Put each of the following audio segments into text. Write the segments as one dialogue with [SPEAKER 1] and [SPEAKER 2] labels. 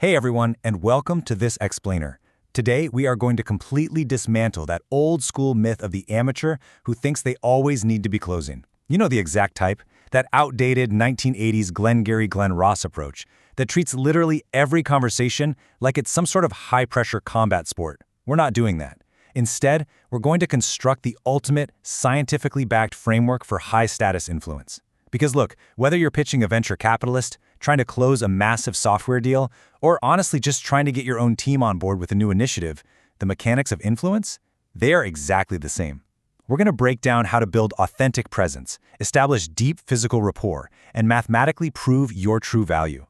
[SPEAKER 1] Hey everyone, and welcome to this explainer. Today we are going to completely dismantle that old school myth of the amateur who thinks they always need to be closing. You know the exact type, that outdated 1980s Glenn Ross approach that treats literally every conversation like it's some sort of high-pressure combat sport. We're not doing that. Instead, we're going to construct the ultimate, scientifically backed framework for high-status influence. Because look, whether you're pitching a venture capitalist, trying to close a massive software deal, or honestly just trying to get your own team on board with a new initiative, the mechanics of influence, they are exactly the same. We're going to break down how to build authentic presence, establish deep physical rapport, and mathematically prove your true value.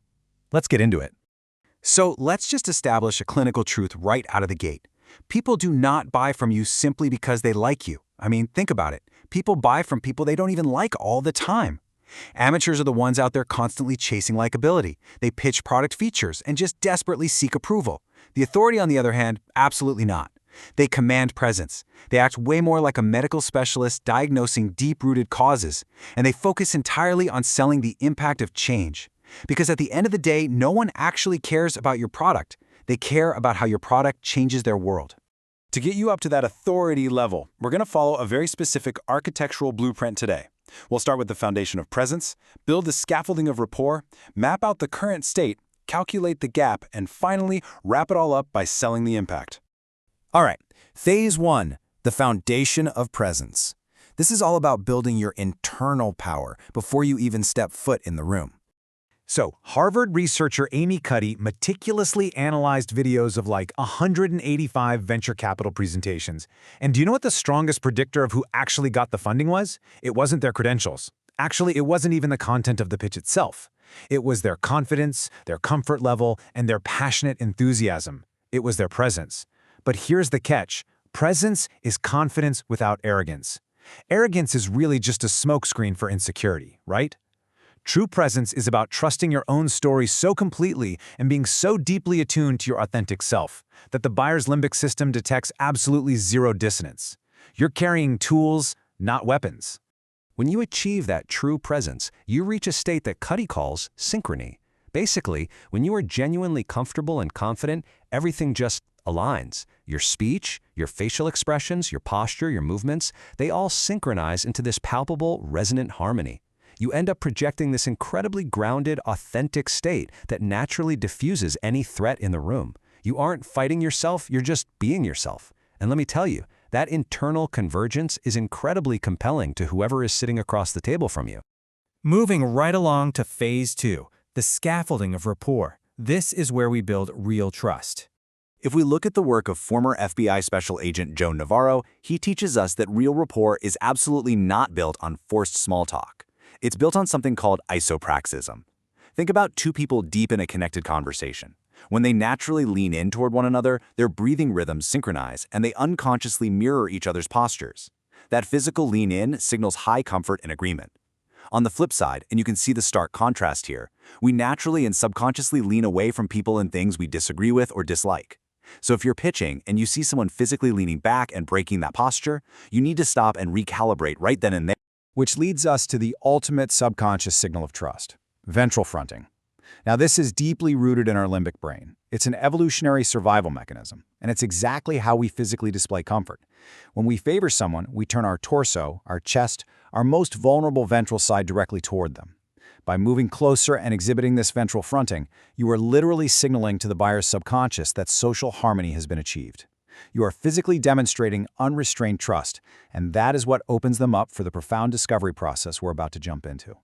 [SPEAKER 1] Let's get into it.
[SPEAKER 2] So let's just establish a clinical truth right out of the gate. People do not buy from you simply because they like you. I mean, think about it. People buy from people they don't even like all the time. Amateurs are the ones out there constantly chasing likability. They pitch product features and just desperately seek approval. The authority, on the other hand, absolutely not. They command presence. They act way more like a medical specialist diagnosing deep-rooted causes, and they focus entirely on selling the impact of change. Because at the end of the day, no one actually cares about your product. They care about how your product changes their world.
[SPEAKER 3] To get you up to that authority level, we're going to follow a very specific architectural blueprint today. We'll start with the foundation of presence, build the scaffolding of rapport, map out the current state, calculate the gap, and finally wrap it all up by selling the impact.
[SPEAKER 4] All right, phase one, the foundation of presence. This is all about building your internal power before you even step foot in the room.
[SPEAKER 1] So, Harvard researcher Amy Cuddy meticulously analyzed videos of like 185 venture capital presentations. And do you know what the strongest predictor of who actually got the funding was? It wasn't their credentials. Actually, it wasn't even the content of the pitch itself. It was their confidence, their comfort level, and their passionate enthusiasm. It was their presence. But here's the catch. Presence is confidence without arrogance. Arrogance is really just a smokescreen for insecurity, right? True presence is about trusting your own story so completely and being so deeply attuned to your authentic self that the buyer's limbic system detects absolutely zero dissonance. You're carrying tools, not weapons.
[SPEAKER 5] When you achieve that true presence, you reach a state that Cuddy calls synchrony. Basically, when you are genuinely comfortable and confident, everything just aligns. Your speech, your facial expressions, your posture, your movements, they all synchronize into this palpable, resonant harmony. You end up projecting this incredibly grounded, authentic state that naturally diffuses any threat in the room. You aren't fighting yourself, you're just being yourself. And let me tell you, that internal convergence is incredibly compelling to whoever is sitting across the table from you.
[SPEAKER 1] Moving right along to phase two, the scaffolding of rapport. This is where we build real trust.
[SPEAKER 4] If we look at the work of former FBI Special Agent Joe Navarro, he teaches us that real rapport is absolutely not built on forced small talk. It's built on something called isopraxism. Think about two people deep in a connected conversation. When they naturally lean in toward one another, their breathing rhythms synchronize and they unconsciously mirror each other's postures. That physical lean in signals high comfort and agreement. On the flip side, and you can see the stark contrast here, we naturally and subconsciously lean away from people and things we disagree with or dislike. So if you're pitching and you see someone physically leaning back and breaking that posture, you need to stop and recalibrate right then and there.
[SPEAKER 2] Which leads us to the ultimate subconscious signal of trust, ventral fronting. Now, this is deeply rooted in our limbic brain. It's an evolutionary survival mechanism, and it's exactly how we physically display comfort. When we favor someone, we turn our torso, our chest, our most vulnerable ventral side directly toward them. By moving closer and exhibiting this ventral fronting, you are literally signaling to the buyer's subconscious that social harmony has been achieved. You are physically demonstrating unrestrained trust, and that is what opens them up for the profound discovery process we're about to jump into.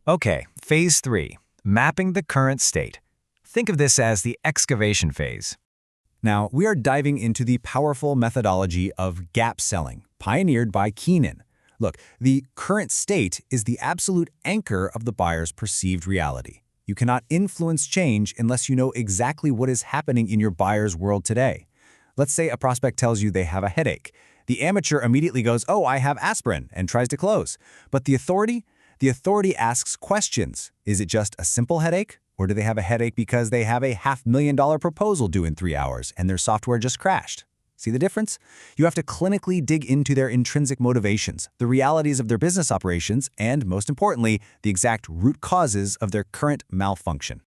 [SPEAKER 1] Okay, phase three, mapping the current state. Think of this as the excavation phase.
[SPEAKER 4] Now, we are diving into the powerful methodology of gap selling, pioneered by Keenan. Look, the current state is the absolute anchor of the buyer's perceived reality. You cannot influence change unless you know exactly what is happening in your buyer's world today. Let's say a prospect tells you they have a headache. The amateur immediately goes, "Oh, I have aspirin," and tries to close. But the authority asks questions. Is it just a simple headache? Or do they have a headache because they have a $500,000 proposal due in 3 hours and their software just crashed? See the difference? You have to clinically dig into their intrinsic motivations, the realities of their business operations, and most importantly, the exact root causes of their current malfunction.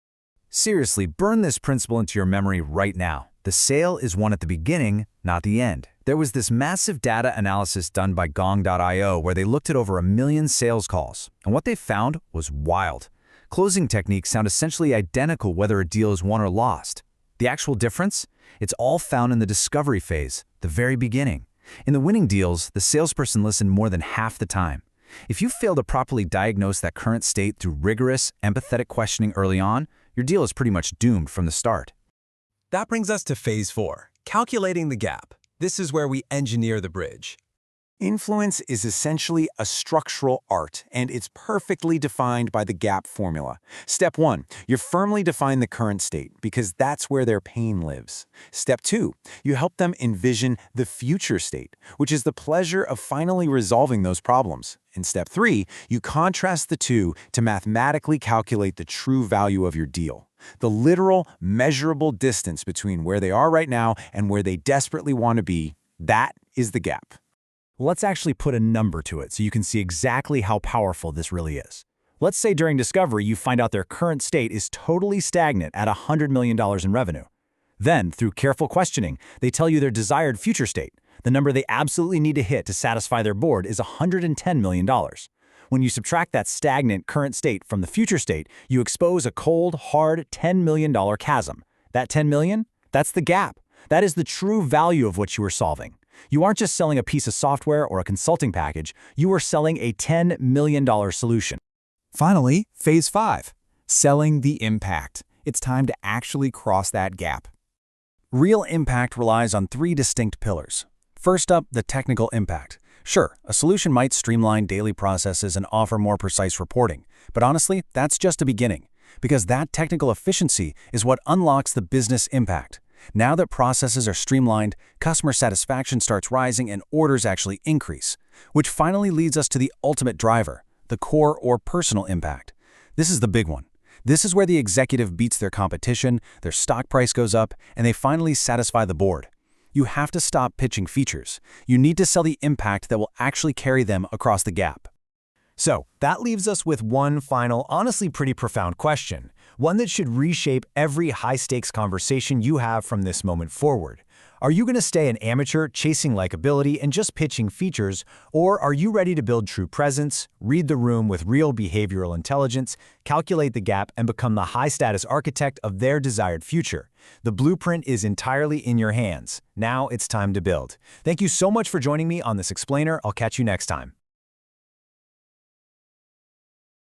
[SPEAKER 4] Seriously, burn this principle into your memory right now. The sale is won at the beginning, not the end. There was this massive data analysis done by Gong.io where they looked at over 1 million sales calls, and what they found was wild. Closing techniques sound essentially identical whether a deal is won or lost. The actual difference? It's all found in the discovery phase, the very beginning. In the winning deals, the salesperson listened more than half the time. If you fail to properly diagnose that current state through rigorous, empathetic questioning early on, your deal is pretty much doomed from the start.
[SPEAKER 5] That brings us to phase 4, calculating the gap. This is where we engineer the bridge.
[SPEAKER 3] Influence is essentially a structural art, and it's perfectly defined by the gap formula. Step 1, you firmly define the current state, because that's where their pain lives. Step 2, you help them envision the future state, which is the pleasure of finally resolving those problems. In step 3, you contrast the two to mathematically calculate the true value of your deal. The literal, measurable distance between where they are right now and where they desperately want to be, that is the gap.
[SPEAKER 4] Let's actually put a number to it so you can see exactly how powerful this really is. Let's say during discovery you find out their current state is totally stagnant at $100 million in revenue. Then, through careful questioning, they tell you their desired future state. The number they absolutely need to hit to satisfy their board is $110 million. When you subtract that stagnant current state from the future state, you expose a cold, hard $10 million chasm. That $10 million? That's the gap. That is the true value of what you are solving. You aren't just selling a piece of software or a consulting package, you are selling a $10 million solution.
[SPEAKER 2] Finally, phase 5, selling the impact. It's time to actually cross that gap.
[SPEAKER 1] Real impact relies on 3 distinct pillars. First up, the technical impact. Sure, a solution might streamline daily processes and offer more precise reporting, but honestly, that's just a beginning, because that technical efficiency is what unlocks the business impact. Now that processes are streamlined, customer satisfaction starts rising and orders actually increase, which finally leads us to the ultimate driver, the core or personal impact. This is the big one. This is where the executive beats their competition, their stock price goes up, and they finally satisfy the board. You have to stop pitching features. You need to sell the impact that will actually carry them across the gap.
[SPEAKER 4] So, that leaves us with one final, honestly pretty profound question. One that should reshape every high-stakes conversation you have from this moment forward. Are you going to stay an amateur chasing likability and just pitching features, or are you ready to build true presence, read the room with real behavioral intelligence, calculate the gap, and become the high-status architect of their desired future? The blueprint is entirely in your hands. Now it's time to build. Thank you so much for joining me on this explainer. I'll catch you next time.